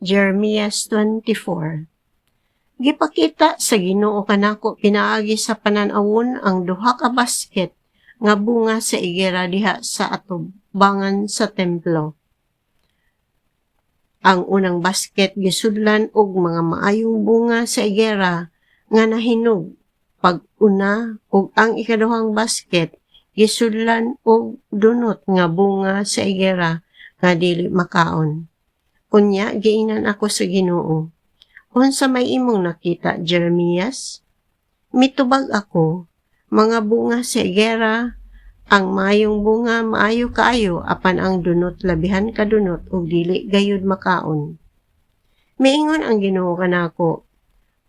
Jeremias 24. Gipakita sa Ginoo kanako pinaagi sa panan-awon ang duha ka basket nga bunga sa igera diha sa atubangan sa templo. Ang unang basket gisudlan og mga maayong bunga sa igera nga nahinog pag-una, ug ang ikaduhang basket gisudlan og dunot nga bunga sa igera nga dili makaon. Unya giingnan ako sa Ginoo, unsa may imong nakita, Jeremias? Mitubag ako, mga bunga sa igera, ang mayong bunga maayo kaayo apan ang dunot labihan kadunot ug dili gayud makaon. Miingon ang Ginoo kanako,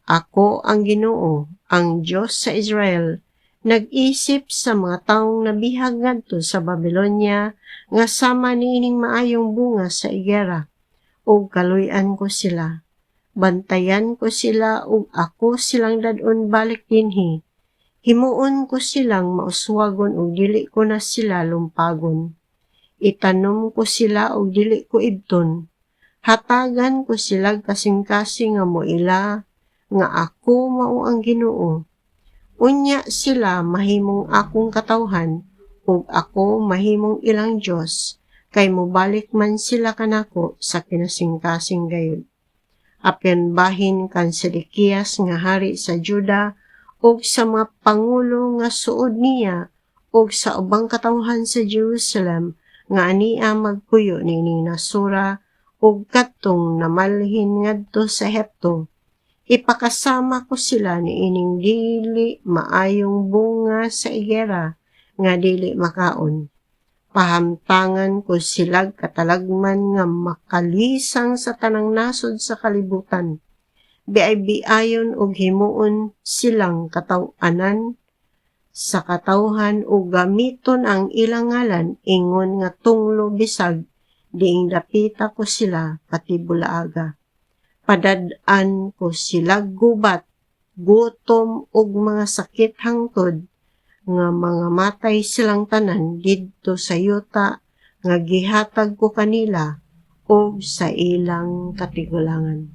ako ang Ginoo, ang Dios sa Israel, nag-isip sa mga taong nabihag ngadto sa Babylonia nga sama niining maayong bunga sa igera, ug kaluy-an ko sila. Bantayan ko sila ug ako silang dad-on balik dinhi. Himuon ko silang mauswagon ug dili ko na sila lumpagon. Itanom ko sila ug dili ko ibton. Hatagan ko sila kasing-kasing nga moila nga ako mao ang Ginoo. Unya sila mahimong akong katawhan ug ako mahimong ilang Dios, kay mobalik man sila kanako sa kinasing-kasing gayud. Apan bahin kan Sedekias nga hari sa Juda ug sa mga pangulo nga suod niya ug sa ubang katawhan sa Jerusalem nga ania magpuyo nining nasura ug kadtong namalhin ngadto sa Ehipto. Ipakasama ko sila niining dili maayong bunga sa igera nga dili makaon. Pahamtangan ko sila katalagman nga makalisang sa tanang nasod sa kalibutan. Biay-biayon ug himuon silang kataw-anan sa katawhan ug gamiton ang ilang ngalan ingon nga tunglo bisag diing dapita ko sila pati bulaaga. Padad-an ko sila gubat, gutom ug mga sakit hangtod nga mga matay silang tanan didto sa yuta nga gihatag ko kanila o sa ilang katigulangan.